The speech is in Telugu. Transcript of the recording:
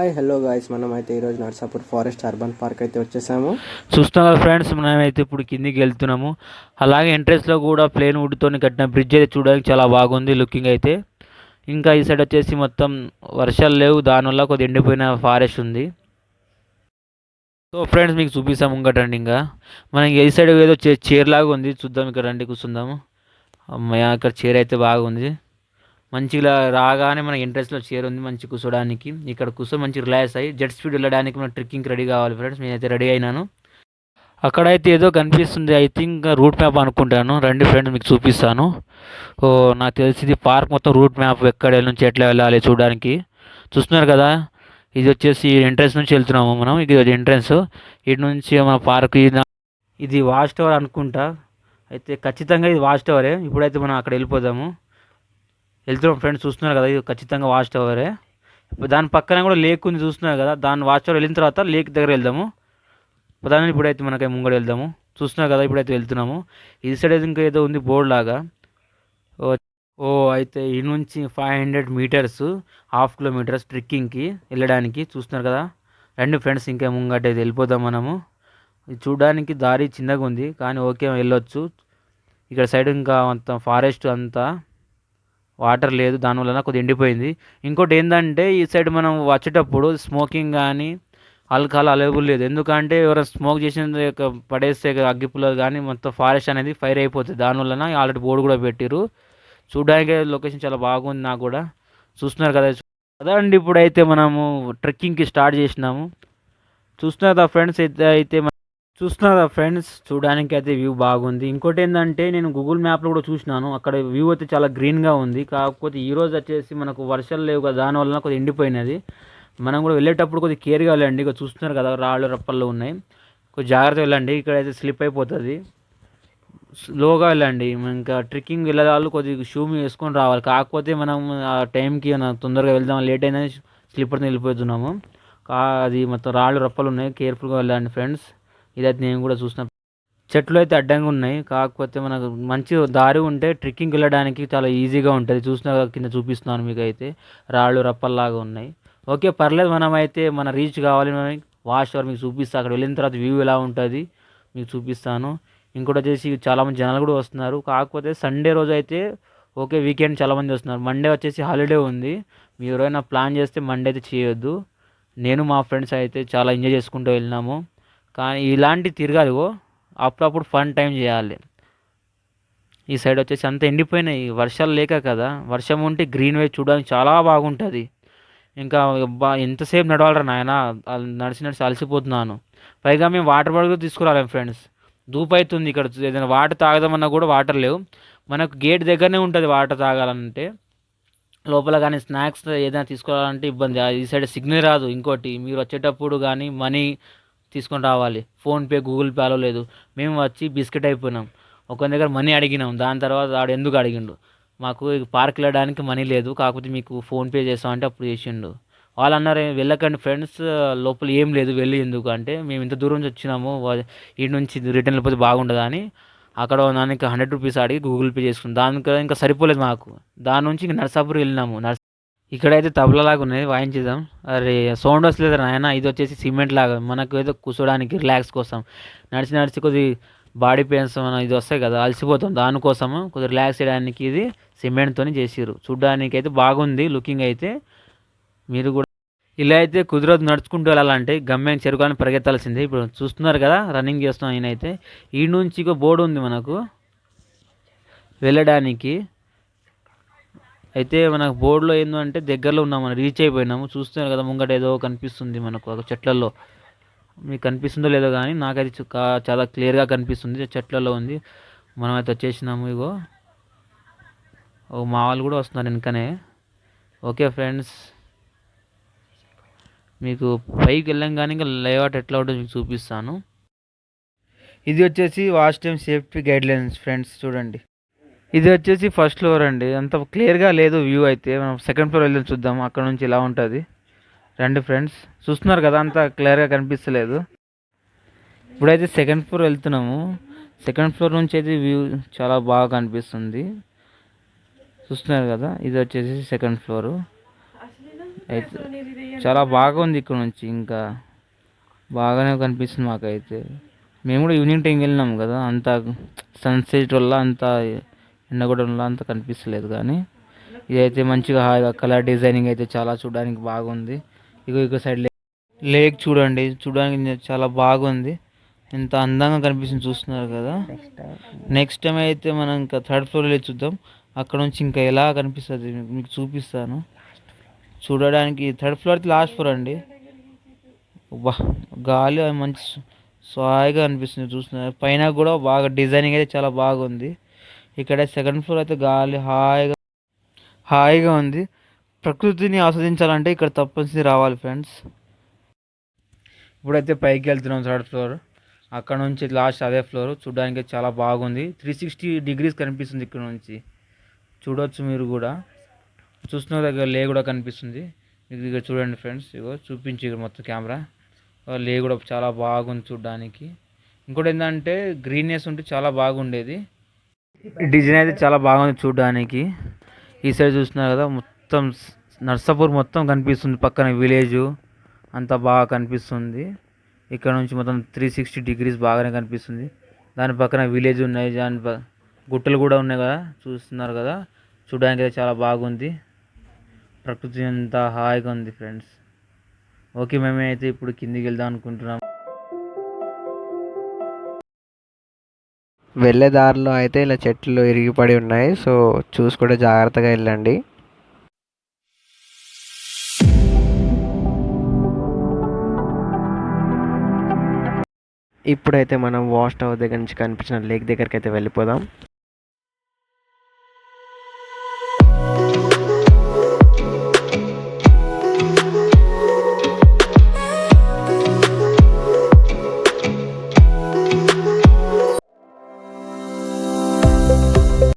హాయ్ హలో గాయ్స్, మనమైతే ఈరోజు నర్సాపూర్ ఫారెస్ట్ అర్బన్ పార్క్ అయితే వచ్చేసాము. చూస్తాం కదా ఫ్రెండ్స్, మనమైతే ఇప్పుడు కిందికి వెళ్తున్నాము. అలాగే ఎంట్రెన్స్లో కూడా ప్లేన్ వుడ్తో కట్టిన బ్రిడ్జ్ అయితే చూడడానికి చాలా బాగుంది లుకింగ్ అయితే. ఇంకా ఈ సైడ్ వచ్చేసి మొత్తం వర్షాలు లేవు, దానివల్ల కొద్దిగా ఎండిపోయిన ఫారెస్ట్ ఉంది. సో ఫ్రెండ్స్ మీకు చూపిస్తాం ముంగటండి. ఇంకా మనకి ఈ సైడ్ ఏదో చైర్ లాగా ఉంది, చూద్దాం. ఇక్కడ రండి కూర్చుందాము. అమ్మయ్య, ఇక్కడ చైర్ అయితే బాగుంది. మంచిగా రాగానే మన ఎంట్రెన్స్లో చైర్ ఉంది, మంచి కూర్చోడానికి. ఇక్కడ కూర్చొని మంచి రిలాక్స్ అయ్యి జెట్ స్పీడ్ వెళ్ళడానికి మన ట్రెక్కింగ్కి రెడీ కావాలి ఫ్రెండ్స్. నేనైతే రెడీ అయినాను. అక్కడైతే ఏదో కనిపిస్తుంది, ఐ థింక్ రూట్ మ్యాప్ అనుకుంటాను. రండి ఫ్రెండ్స్ మీకు చూపిస్తాను. ఓ నాకు తెలిసింది పార్క్ మొత్తం రూట్ మ్యాప్, ఎక్కడ నుంచి ఎట్లా వెళ్ళాలి చూడడానికి. చూస్తున్నారు కదా, ఇది వచ్చేసి ఎంట్రెన్స్ నుంచి వెళ్తున్నాము మనం. ఇది ఎంట్రెన్స్, ఇటు నుంచి మన పార్క్. ఇది వాచ్ టవర్ అనుకుంటా, అయితే ఖచ్చితంగా ఇది వాచ్ టవరే. ఇప్పుడైతే మనం అక్కడ వెళ్తున్నాం ఫ్రెండ్స్. చూస్తున్నారు కదా, ఇది ఖచ్చితంగా వాచ్ టవరే. దాని పక్కన కూడా లేక్ ఉంది, చూస్తున్నారు కదా. దాని వాచ్ టవర్ వెళ్ళిన తర్వాత లేక్ దగ్గర వెళ్దాము. ప్రధాని ఇప్పుడైతే మనకి ముంగడు వెళ్దాము. చూస్తున్నారు కదా, ఇప్పుడైతే వెళ్తున్నాము. ఈ సైడ్ అయితే ఇంకా ఏదో ఉంది బోర్డు లాగా. అయితే ఈ నుంచి 500 మీటర్స్, హాఫ్ కిలోమీటర్స్ ట్రెక్కింగ్కి వెళ్ళడానికి. చూస్తున్నారు కదా. రండి ఫ్రెండ్స్, ఇంకా ముంగట అయితే వెళ్ళిపోదాం మనము. చూడడానికి దారి చిన్నగా ఉంది కానీ ఓకే, వెళ్ళొచ్చు. ఇక్కడ సైడ్ ఇంకా మొత్తం ఫారెస్ట్ అంతా, వాటర్ లేదు, దానివల్ల కొద్దిగా ఎండిపోయింది. ఇంకోటి ఏంటంటే, ఈ సైడ్ మనం వచ్చేటప్పుడు స్మోకింగ్ కానీ ఆల్కహాల్ అవైలబుల్ లేదు. ఎందుకంటే ఎవరైనా స్మోక్ చేసిన పడేస్తే అగ్గిపుల్ల కానీ మొత్తం ఫారెస్ట్ అనేది ఫైర్ అయిపోతుంది. దానివల్ల ఆల్రెడీ బోర్డు కూడా పెట్టిరు. చూడడానికి లొకేషన్ చాలా బాగుంది నాకు కూడా. చూస్తున్నారు కదా. అదండి, ఇప్పుడైతే మనము ట్రెక్కింగ్కి స్టార్ట్ చేసినాము. చూస్తున్నారా ఫ్రెండ్స్, చూడడానికి అయితే వ్యూ బాగుంది. ఇంకోటి ఏంటంటే, నేను గూగుల్ మ్యాప్లో కూడా చూసినాను, అక్కడ వ్యూ అయితే చాలా గ్రీన్గా ఉంది. కాకపోతే ఈరోజు వచ్చేసి మనకు వర్షాలు లేవు కదా, దానివల్ల కొద్దిగా ఎండిపోయినది. మనం కూడా వెళ్ళేటప్పుడు కొద్దిగా కేర్గా వెళ్ళండి. ఇక చూస్తున్నారు కదా, రాళ్ళు రప్పల్లో ఉన్నాయి, కొద్దిగా జాగ్రత్త వెళ్ళండి. ఇక్కడైతే స్లిప్ అయిపోతుంది, స్లోగా వెళ్ళండి. ఇంకా ట్రెక్కింగ్ వెళ్ళేవాళ్ళు కొద్దిగా షూ వేసుకొని రావాలి. కాకపోతే మనం ఆ టైంకి తొందరగా వెళ్దాం, లేట్ అయినా స్లిప్పర్తో వెళ్ళిపోతున్నాము. అది మొత్తం రాళ్ళు రప్పలు ఉన్నాయి, కేర్ఫుల్గా వెళ్ళండి ఫ్రెండ్స్. ఇదైతే నేను కూడా చూసిన. చెట్లు అయితే అడ్డంగా ఉన్నాయి, కాకపోతే మనకు మంచి దారి ఉంటే ట్రెక్కింగ్ వెళ్ళడానికి చాలా ఈజీగా ఉంటుంది. చూసిన కింద చూపిస్తున్నాను మీకు, అయితే రాళ్ళు రప్పల్లాగా ఉన్నాయి. ఓకే, పర్లేదు. మనమైతే మన రీచ్ కావాలి. వాచ్ టవర్ మీకు చూపిస్తాను, అక్కడ వెళ్ళిన తర్వాత వ్యూ ఎలా ఉంటుంది మీకు చూపిస్తాను. ఇంకోటి వచ్చేసి చాలామంది జనాలు కూడా వస్తున్నారు. కాకపోతే సండే రోజు అయితే ఓకే, వీకెండ్ చాలామంది వస్తున్నారు. మండే వచ్చేసి హాలిడే ఉంది. మీరు ఎవరైనా ప్లాన్ చేస్తే మండే అయితే చేయొద్దు. నేను మా ఫ్రెండ్స్ అయితే చాలా ఎంజాయ్ చేసుకుంటూ వెళ్ళినాము. కానీ ఇలాంటి తిరగాలి, అప్పుడప్పుడు ఫన్ టైం చేయాలి. ఈ సైడ్ వచ్చేసి అంత ఎండిపోయినాయి, వర్షాలు లేక కదా. వర్షం ఉంటే గ్రీన్ వేవ్ చూడడానికి చాలా బాగుంటుంది. ఇంకా ఎంతసేపు నడవాలరా నాయన, నడిచి అలసిపోతున్నాను. పైగా మేము వాటర్ బాటిల్ తీసుకురాలేము ఫ్రెండ్స్, ధూపు అవుతుంది. ఇక్కడ ఏదైనా వాటర్ తాగదామన్నా కూడా వాటర్ లేవు. మనకు గేట్ దగ్గరనే ఉంటుంది వాటర్ తాగాలంటే. లోపల కానీ స్నాక్స్ ఏదైనా తీసుకోవాలంటే ఇబ్బంది. ఈ సైడ్ సిగ్నల్ రాదు. ఇంకోటి, మీరు వచ్చేటప్పుడు కానీ మనీ తీసుకొని రావాలి. ఫోన్పే, గూగుల్ పే అలో లేదు. మేము వచ్చి బిస్కెట్ అయిపోయినాం. ఒక దగ్గర మనీ అడిగినాం, దాని తర్వాత వాడు ఎందుకు అడిగిండు, మాకు పార్క్ వెళ్ళడానికి మనీ లేదు, కాకపోతే మీకు ఫోన్పే చేస్తామంటే అప్పుడు చేసిండు. వాళ్ళు అన్నారు, వెళ్ళకండి ఫ్రెండ్స్, లోపల ఏం లేదు, వెళ్ళి ఎందుకు అంటే, మేము ఇంత దూరం నుంచి వచ్చినాము, ఈ నుంచి రిటర్న్ వెళ్ళిపోతే బాగుండదా అని అక్కడ దానికి 100 రూపీస్ అడిగి గూగుల్ పే చేసుకున్నాం. దానికి ఇంకా సరిపోలేదు మాకు. దాని నుంచి ఇంక నర్సాపూర్ వెళ్ళినాము. ఇక్కడైతే తబలలాగా ఉన్నాయి, వాయించేద్దాం. అరే సౌండ్ వస్తలేదు నాయన. ఇది వచ్చేసి సిమెంట్ లాగా, మనకు ఏదో కూర్చోడానికి రిలాక్స్ కోసం. నడిచి కొద్ది బాడీ పెయిన్స్ ఇది వస్తాయి కదా, అలసిపోతాం. దానికోసము కొద్దిగా రిలాక్స్ చేయడానికి ఇది సిమెంట్తో చేసిర్రు. చూడడానికి అయితే బాగుంది లుకింగ్ అయితే. మీరు కూడా ఇలా అయితే కుదరదు, నడుచుకుంటూ వెళ్ళాలంటే గమ్యం చెరుకుని పరిగెత్తాల్సిందే. ఇప్పుడు చూస్తున్నారు కదా, రన్నింగ్ చేస్తున్నాం. ఈయనైతే ఈ నుంచి ఇక బోర్డు ఉంది మనకు వెళ్ళడానికి. అయితే మనకు బోర్డులో ఏంటంటే దగ్గరలో ఉన్నాం, మనం రీచ్ అయిపోయినాము. చూస్తున్నారు కదా, ముంగట ఏదో కనిపిస్తుంది మనకు ఒక చెట్లలో. మీకు కనిపిస్తుందో లేదో కానీ నాకైతే చాలా క్లియర్గా కనిపిస్తుంది, చెట్లలో ఉంది. మనమైతే వచ్చేసినాము. ఇగో మా వాళ్ళు కూడా వస్తున్నారు వెనుకనే. ఓకే ఫ్రెండ్స్, మీకు పైకి వెళ్ళాం కానీ ఇంకా లేఅవుట్ ఎట్లా ఉంటుందో మీకు చూపిస్తాను. ఇది వచ్చేసి watch time safety guidelines friends. చూడండి, ఇది వచ్చేసి ఫస్ట్ ఫ్లోర్ అండి. అంత క్లియర్గా లేదు వ్యూ అయితే. మనం సెకండ్ ఫ్లోర్ వెళ్ళి చూద్దాం, అక్కడ నుంచి ఇలా ఉంటుంది. రండి ఫ్రెండ్స్, చూస్తున్నారు కదా, అంత క్లియర్గా కనిపిస్తలేదు. ఇప్పుడైతే సెకండ్ ఫ్లోర్ వెళ్తున్నాము. సెకండ్ ఫ్లోర్ నుంచి అయితే వ్యూ చాలా బాగా కనిపిస్తుంది. చూస్తున్నారు కదా, ఇది వచ్చేసి సెకండ్ ఫ్లోరు. అయితే చాలా బాగా ఉంది ఇక్కడ నుంచి, ఇంకా బాగానే కనిపిస్తుంది మాకైతే. మేము కూడా ఈవినింగ్ టైంకి వెళ్ళినాం కదా, అంత సన్సెట్ వల్ల అంత ఎండగొట్టడం వల్ల అంత కనిపిస్తలేదు, కానీ ఇదైతే మంచిగా హాయిగా కలర్ డిజైనింగ్ అయితే చాలా చూడడానికి బాగుంది. ఇక సైడ్ లేక్ చూడండి, చూడడానికి చాలా బాగుంది, ఎంత అందంగా కనిపిస్తుంది చూస్తున్నారు కదా. నెక్స్ట్ టైం అయితే మనం ఇంకా థర్డ్ ఫ్లోర్ వెళ్ళి చూద్దాం, అక్కడ నుంచి ఇంకా ఎలా కనిపిస్తుంది మీకు చూపిస్తాను. చూడడానికి థర్డ్ ఫ్లోర్ అయితే లాస్ట్ ఫ్లోర్ అండి. వా, గాలి మంచి హాయిగా అనిపిస్తుంది చూస్తున్నారు. పైన కూడా బాగా డిజైనింగ్ అయితే చాలా బాగుంది. ఇక్కడ సెకండ్ ఫ్లోర్ అయితే గాలి హాయిగా హాయిగా ఉంది. ప్రకృతిని ఆస్వాదించాలంటే ఇక్కడ తప్పనిసరి రావాలి ఫ్రెండ్స్. ఇప్పుడైతే పైకి వెళ్తున్నాం థర్డ్ ఫ్లోర్, అక్కడ నుంచి లాస్ట్ అదే ఫ్లోర్. చూడడానికి చాలా బాగుంది, 360 డిగ్రీస్ కనిపిస్తుంది ఇక్కడ నుంచి, చూడవచ్చు మీరు కూడా. చూస్తున్న దగ్గర లే కూడా కనిపిస్తుంది మీకు, ఇక్కడ చూడండి ఫ్రెండ్స్. ఇగో చూపించి మొత్తం కెమెరా, లే కూడా చాలా బాగుంది చూడడానికి. ఇంకోటి ఏంటంటే గ్రీన్నెస్ ఉంటే చాలా బాగుండేది. డిజైన్ అయితే చాలా బాగుంది చూడడానికి. ఈ సైడ్ చూస్తున్నారు కదా, మొత్తం నర్సాపూర్ మొత్తం కనిపిస్తుంది, పక్కన విలేజ్ అంతా బాగా కనిపిస్తుంది. ఇక్కడ నుంచి మొత్తం 360 డిగ్రీస్ బాగానే కనిపిస్తుంది. దాని పక్కన విలేజ్ ఉన్నాయి, దాని గుట్టలు కూడా ఉన్నాయి కదా, చూస్తున్నారు కదా. చూడడానికి అయితే చాలా బాగుంది, ప్రకృతి అంతా హాయిగా ఉంది ఫ్రెండ్స్. ఓకే, మేమైతే ఇప్పుడు కిందికి వెళ్దాం అనుకుంటున్నాం. వెళ్ళే దారిలో అయితే ఇలా చెట్లు ఇరిగిపడి ఉన్నాయి, సో చూసుకుంటే జాగ్రత్తగా వెళ్ళండి. ఇప్పుడైతే మనం వాష్ టవర్ దగ్గర నుంచి కనిపించిన లేక్ దగ్గరికి అయితే వెళ్ళిపోదాం.